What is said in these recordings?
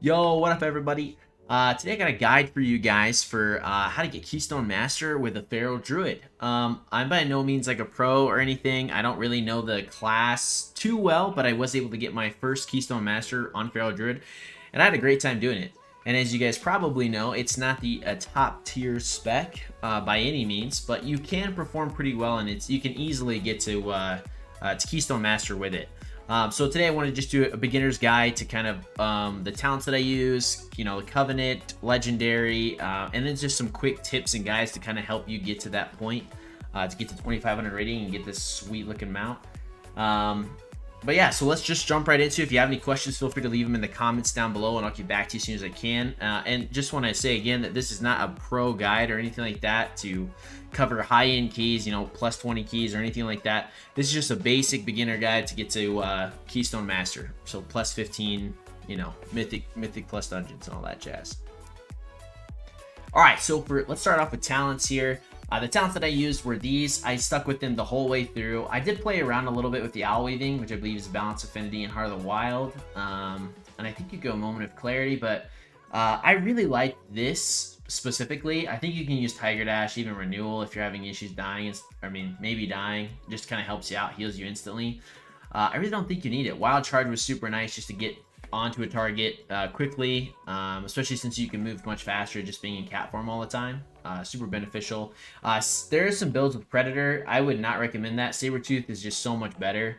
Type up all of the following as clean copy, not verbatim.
Yo, what up, everybody? Today I got a guide for you guys for how to get Keystone Master with a FERAL Druid. I'm by no means like a pro or anything. I don't really know the class too well, but I was able to get my first Keystone Master on FERAL Druid, and I had a great time doing it. And as you guys probably know, it's not the top tier spec by any means, but you can perform pretty well, and you can easily get to Keystone Master with it. So today I want to just do a beginner's guide to kind of the talents that I use, you know, the Covenant, Legendary, and then just some quick tips and guides to kind of help you get to that point, to get to 2500 rating and get this sweet looking mount. But yeah, so let's just jump right into it. If you have any questions, feel free to leave them in the comments down below, and I'll get back to you as soon as I can. And just want to say again that this is not a pro guide or anything like that to cover high-end keys, you know, plus 20 keys or anything like that. This is just a basic beginner guide to get to Keystone Master. So plus 15, you know, Mythic plus dungeons and all that jazz. All right, so let's start off with talents here. The talents that I used were these. I stuck with them the whole way through. I did play around a little bit with the Owl Weaving, which I believe is Balance Affinity and Heart of the Wild. And I think you go Moment of Clarity, but I really like this specifically. I think you can use Tiger Dash, even Renewal, if you're having issues dying. I mean, maybe dying. Just kind of helps you out, heals you instantly. I really don't think you need it. Wild Charge was super nice just to get onto a target quickly, especially since you can move much faster just being in cat form all the time. Super beneficial. There are some builds with Predator. I would not recommend that. Sabertooth is just so much better.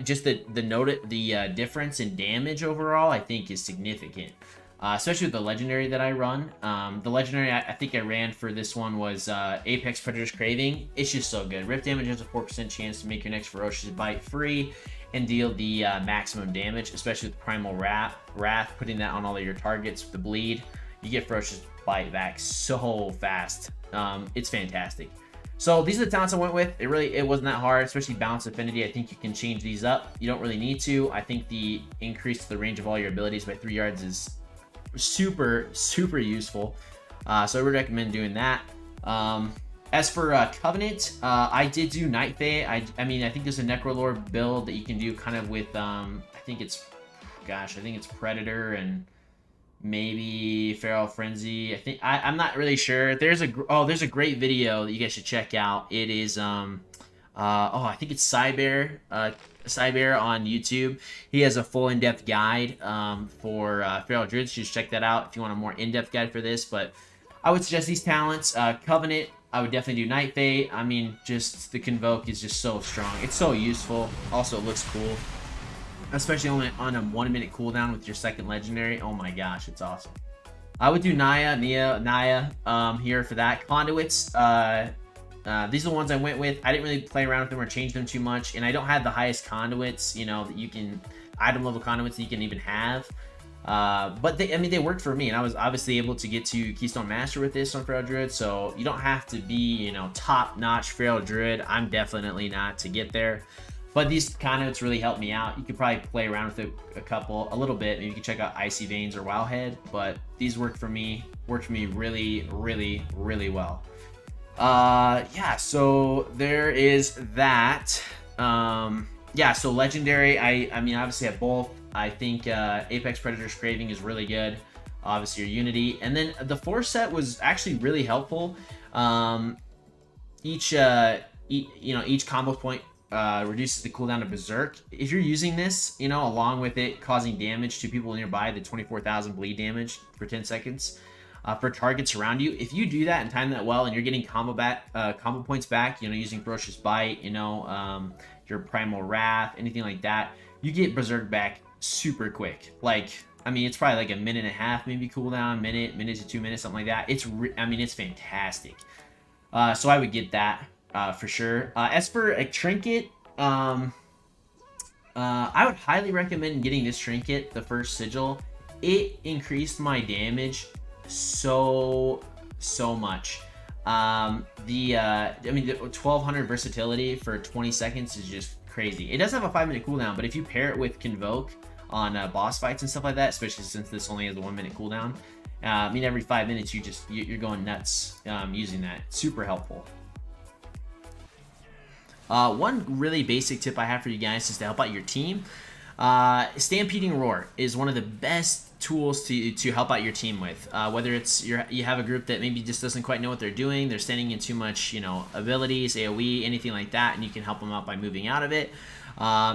Just the difference in damage overall, I think, is significant. Especially with the legendary that I run. The legendary I think I ran for this one was Apex Predator's Craving. It's just so good. Rip damage has a 4% chance to make your next Ferocious Bite free and deal the maximum damage, especially with Primal Wrath, putting that on all of your targets with the bleed. You get Ferocious Bite back so fast. It's fantastic. So these are the talents I went with. It wasn't that hard, especially Balance Affinity. I think you can change these up. You don't really need to. I think the increase the range of all your abilities by 3 yards is super useful. So I would recommend doing that. As for Covenant, I did do Night Fae. I mean, I think there's a Necrolord build that you can do kind of with, I think it's Predator and maybe Feral Frenzy. I'm not really sure. There's a great video that you guys should check out. It is, I think it's Cybear on YouTube. He has a full in-depth guide for Feral Druids. Just check that out if you want a more in-depth guide for this. But I would suggest these talents. Covenant, I would definitely do Night Fae. I mean, just the Convoke is just so strong. It's so useful. Also, it looks cool, especially only on a 1 minute cooldown with your second legendary. Oh my gosh, it's awesome. I would do Naya here for that. Conduits. These are the ones I went with. I didn't really play around with them or change them too much, and I don't have the highest conduits, you know, that you can item level conduits that you can even have. But they worked for me, and I was obviously able to get to Keystone Master with this on Feral Druid, so you don't have to be, you know, top-notch Feral Druid. I'm definitely not to get there. But these conduits really helped me out. You could probably play around with it a little bit. Maybe you can check out Icy Veins or Wowhead, but these worked for me really well. Yeah, so there is that. Yeah, so Legendary, I mean, obviously I have both. I think Apex Predator's Craving is really good. Obviously your Unity. And then the Force set was actually really helpful. Each combo point reduces the cooldown of Berserk. If you're using this, you know, along with it causing damage to people nearby, the 24,000 bleed damage for 10 seconds for targets around you, if you do that and time that well, and you're getting combo points back, you know, using Ferocious Bite, you know, your Primal Wrath, anything like that, you get Berserk back super quick. Like, I mean, it's probably like a minute and a half, maybe cooldown, minute to 2 minutes, something like that. I mean, it's fantastic. So I would get that. For sure. As for a trinket, I would highly recommend getting this trinket, the first sigil. It increased my damage so much. I mean, the 1200 versatility for 20 seconds is just crazy. It does have a 5 minute cooldown, but if you pair it with Convoke on boss fights and stuff like that, especially since this only has a 1 minute cooldown, I mean, every 5 minutes you're going nuts using that. Super helpful. One really basic tip I have for you guys is to help out your team. Stampeding Roar is one of the best tools to help out your team with. Whether it's you have a group that maybe just doesn't quite know what they're doing, they're standing in too much, abilities, AoE, anything like that, and you can help them out by moving out of it.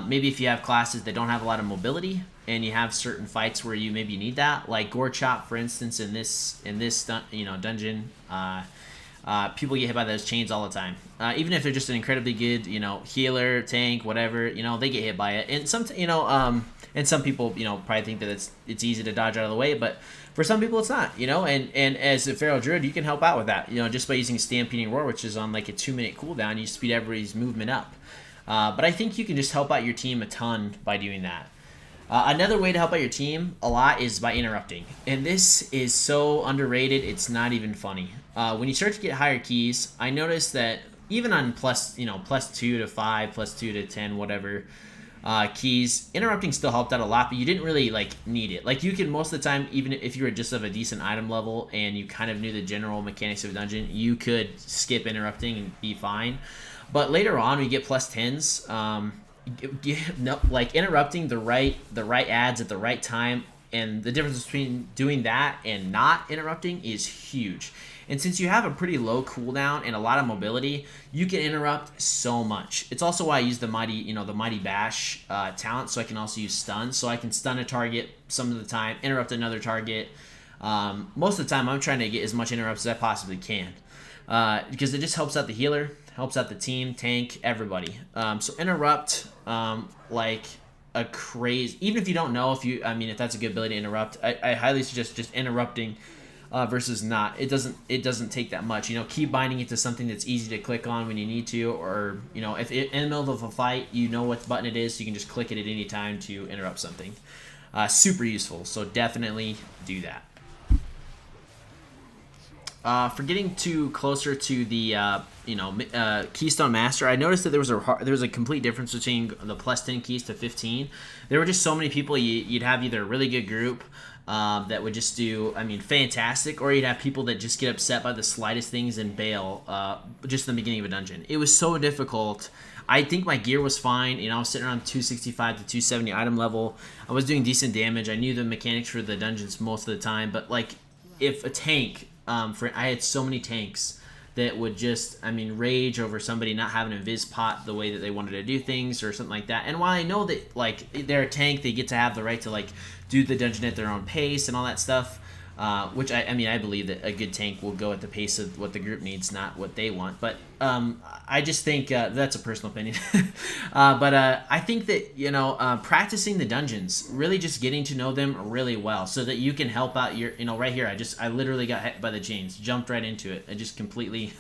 Maybe if you have classes that don't have a lot of mobility, and you have certain fights where you maybe need that, like Gore Chop, for instance, in this dungeon. People get hit by those chains all the time. Even if they're just an incredibly good, healer, tank, whatever, they get hit by it. And some people, probably think that it's easy to dodge out of the way, but for some people it's not, And as a Feral Druid, you can help out with that, just by using Stampeding Roar, which is on like a 2-minute cooldown. You speed everybody's movement up. But I think you can just help out your team a ton by doing that. Another way to help out your team a lot is by interrupting. And this is so underrated, it's not even funny. When you start to get higher keys, I noticed that even on plus 2 to 5, plus 2 to 10, whatever keys, interrupting still helped out a lot, but you didn't really need it. Like, you can, most of the time, even if you were just of a decent item level and you kind of knew the general mechanics of a dungeon, you could skip interrupting and be fine. But later on, when you get plus 10s, interrupting the right ads at the right time, and the difference between doing that and not interrupting is huge. And since you have a pretty low cooldown and a lot of mobility, you can interrupt so much. It's also why I use the mighty bash talent, so I can also use stun. So I can stun a target some of the time, interrupt another target. Most of the time, I'm trying to get as much interrupts as I possibly can, because it just helps out the healer, helps out the team, tank, everybody. So interrupt like a crazy. Even if you don't know if that's a good ability to interrupt, I highly suggest just interrupting versus not. It doesn't take that much. Keep binding it to something that's easy to click on when you need to, or if in the middle of a fight you know what button it is, so you can just click it at any time to interrupt something. Super useful. So definitely do that. For getting closer to the Keystone Master, I noticed that there was a complete difference between the plus 10 keys to 15. There were just so many people. You'd have either a really good group that would just do, fantastic, or you'd have people that just get upset by the slightest things and bail just in the beginning of a dungeon. It was so difficult. I think my gear was fine. I was sitting around 265 to 270 item level. I was doing decent damage. I knew the mechanics for the dungeons most of the time, but if a tank, I had so many tanks that would just, rage over somebody not having a Viz pot the way that they wanted to do things or something like that. And while I know that, they're a tank, they get to have the right to, do the dungeon at their own pace and all that stuff, which, I believe that a good tank will go at the pace of what the group needs, not what they want. But I just think that's a personal opinion. But I think that, practicing the dungeons, really just getting to know them really well so that you can help out your, right here, I literally got hit by the chains, jumped right into it. I just completely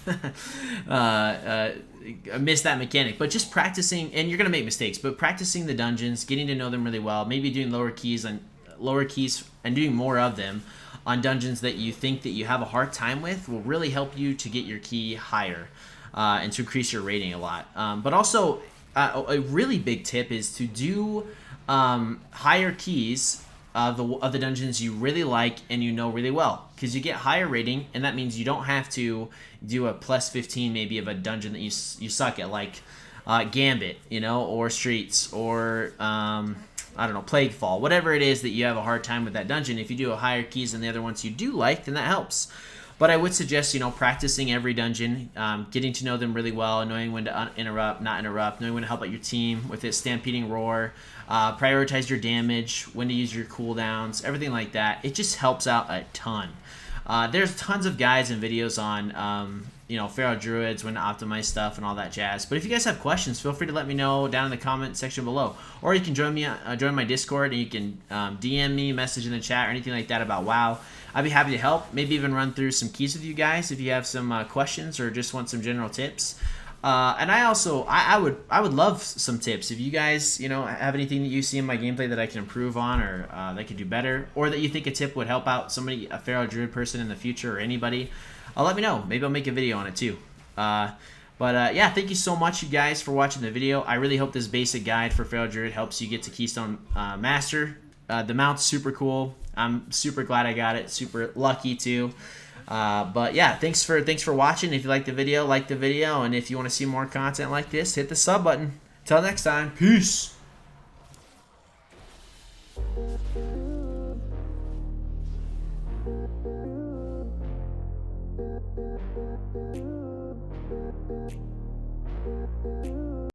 missed that mechanic. But just practicing, and you're going to make mistakes, but practicing the dungeons, getting to know them really well, maybe doing lower keys and doing more of them on dungeons that you think that you have a hard time with will really help you to get your key higher and to increase your rating a lot. But also, a really big tip is to do higher keys of the dungeons you really like and really well, because you get higher rating, and that means you don't have to do a plus 15 maybe of a dungeon that you suck at, like Gambit, or Streets, or I don't know, Plague Fall, whatever it is that you have a hard time with that dungeon. If you do a higher keys than the other ones you do like, then that helps. But I would suggest, practicing every dungeon, getting to know them really well, knowing when to interrupt, not interrupt, knowing when to help out your team with it, Stampeding Roar, prioritize your damage, when to use your cooldowns, everything like that. It just helps out a ton. There's tons of guides and videos on, Feral Druids, when to optimize stuff and all that jazz. But if you guys have questions, feel free to let me know down in the comment section below. Or you can join my Discord, and you can DM me, message in the chat, or anything like that about WoW. I'd be happy to help. Maybe even run through some keys with you guys if you have some questions or just want some general tips. And I would love some tips. If you guys, have anything that you see in my gameplay that I can improve on, or that I could do better, or that you think a tip would help out somebody, a Feral Druid person in the future, or anybody, let me know. Maybe I'll make a video on it too. Yeah, thank you so much, you guys, for watching the video. I really hope this basic guide for Feral Druid helps you get to Keystone Master. The mount's super cool. I'm super glad I got it. Super lucky too. But yeah, thanks for watching. If you liked the video, like the video, and if you want to see more content like this, hit the sub button. Till next time, peace.